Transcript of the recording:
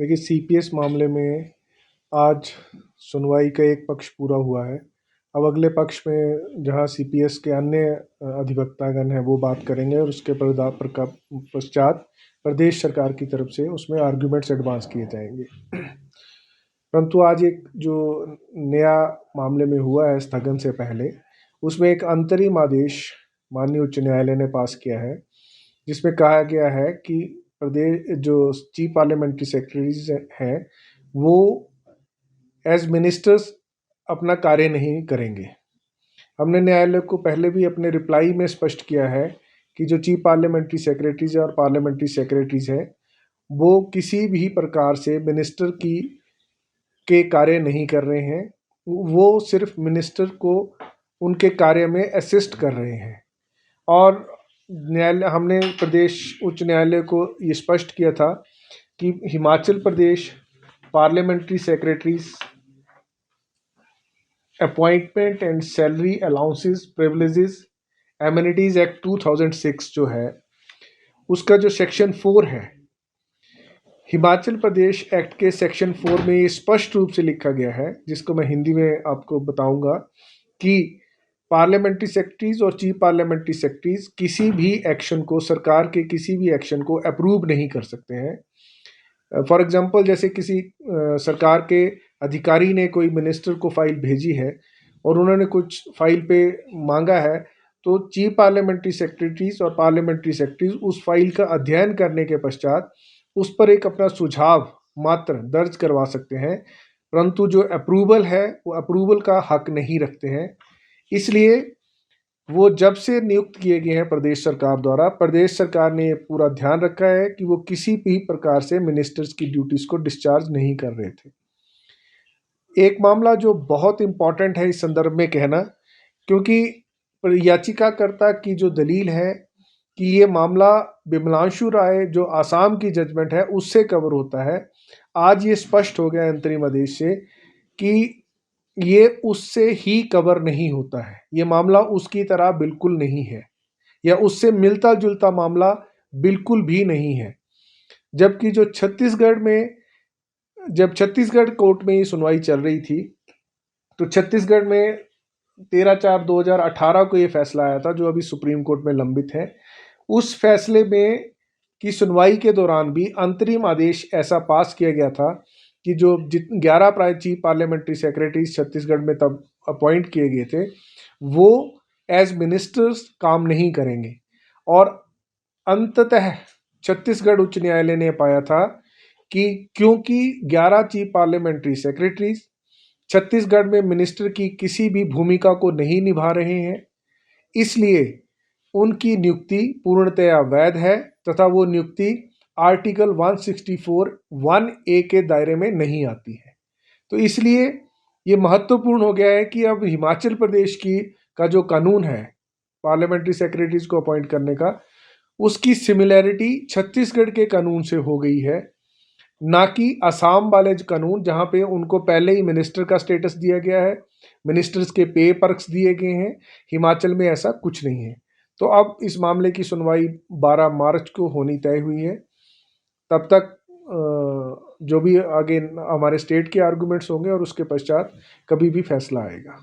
देखिए, सीपीएस मामले में आज सुनवाई का एक पक्ष पूरा हुआ है। अब अगले पक्ष में जहां सीपीएस के अन्य अधिवक्तागण हैं वो बात करेंगे और उसके पश्चात प्रदेश सरकार की तरफ से उसमें आर्ग्यूमेंट्स एडवांस किए जाएंगे। परंतु आज एक जो नया मामले में हुआ है स्थगन से पहले, उसमें एक अंतरिम आदेश माननीय उच्च न्यायालय ने पास किया है, जिसमें कहा गया है कि प्रदेश जो चीफ पार्लियामेंट्री सेक्रेटरीज हैं वो एज मिनिस्टर्स अपना कार्य नहीं करेंगे। हमने न्यायालय को पहले भी अपने रिप्लाई में स्पष्ट किया है कि जो चीफ पार्लियामेंट्री सेक्रेटरीज और पार्लियामेंट्री सेक्रेटरीज हैं वो किसी भी प्रकार से मिनिस्टर के कार्य नहीं कर रहे हैं, वो सिर्फ मिनिस्टर को उनके कार्य में असिस्ट कर रहे हैं। और न्यायालय हमने प्रदेश उच्च न्यायालय को ये स्पष्ट किया था कि Himachal Pradesh parliamentary secretaries appointment and salary allowances privileges amenities act 2006 जो है उसका जो सेक्शन 4 है, हिमाचल प्रदेश एक्ट के सेक्शन 4 में ये स्पष्ट रूप से लिखा गया है, जिसको मैं हिंदी में आपको बताऊंगा कि पार्लियामेंट्री सेक्रेटरीज और चीफ पार्लियामेंट्री सेक्रेटरीज किसी भी एक्शन को, सरकार के किसी भी एक्शन को अप्रूव नहीं कर सकते हैं। फॉर एग्जांपल, जैसे किसी सरकार के अधिकारी ने कोई मिनिस्टर को फाइल भेजी है और उन्होंने कुछ फाइल पे मांगा है, तो चीफ पार्लियामेंट्री सेक्रेटरीज और पार्लियामेंट्री सेक्रेटरीज उस फाइल का अध्ययन करने के पश्चात उस पर एक अपना सुझाव मात्र दर्ज करवा सकते हैं, परंतु जो अप्रूवल है वो अप्रूवल का हक नहीं रखते हैं। इसलिए वो जब से नियुक्त किए गए हैं प्रदेश सरकार द्वारा, प्रदेश सरकार ने ये पूरा ध्यान रखा है कि वो किसी भी प्रकार से मिनिस्टर्स की ड्यूटीज को डिस्चार्ज नहीं कर रहे थे। एक मामला जो बहुत इंपॉर्टेंट है इस संदर्भ में कहना, क्योंकि याचिकाकर्ता की जो दलील है कि ये मामला विमलांशु राय जो आसाम की जजमेंट है उससे कवर होता है, आज ये स्पष्ट हो गया अंतरिम आदेश से कि ये उससे ही कवर नहीं होता है। ये मामला उसकी तरह बिल्कुल नहीं है या उससे मिलता जुलता मामला बिल्कुल भी नहीं है। जबकि जो छत्तीसगढ़ में, जब छत्तीसगढ़ कोर्ट में ये सुनवाई चल रही थी, तो छत्तीसगढ़ में 13/4/2018 को ये फैसला आया था जो अभी सुप्रीम कोर्ट में लंबित है। उस फैसले में की सुनवाई के दौरान भी अंतरिम आदेश ऐसा पास किया गया था कि जो 11 चीफ पार्लियामेंट्री सेक्रेटरीज छत्तीसगढ़ में तब अपॉइंट किए गए थे वो एज मिनिस्टर्स काम नहीं करेंगे। और अंततः छत्तीसगढ़ उच्च न्यायालय ने पाया था कि क्योंकि 11 चीफ पार्लियामेंट्री सेक्रेटरीज छत्तीसगढ़ में मिनिस्टर की किसी भी भूमिका को नहीं निभा रहे हैं, इसलिए उनकी नियुक्ति पूर्णतया वैध है तथा वो नियुक्ति आर्टिकल 164(1)(a) के दायरे में नहीं आती है। तो इसलिए ये महत्वपूर्ण हो गया है कि अब हिमाचल प्रदेश का जो कानून है पार्लियामेंट्री सेक्रेटरीज को अपॉइंट करने का, उसकी सिमिलैरिटी छत्तीसगढ़ के कानून से हो गई है, ना कि असम वाले जो कानून जहाँ पे उनको पहले ही मिनिस्टर का स्टेटस दिया गया है, मिनिस्टर्स के पे पर्क्स दिए गए हैं। हिमाचल में ऐसा कुछ नहीं है। तो अब इस मामले की सुनवाई 12 मार्च को होनी तय हुई है। तब तक जो भी आगे हमारे स्टेट के आर्गूमेंट्स होंगे और उसके पश्चात कभी भी फैसला आएगा।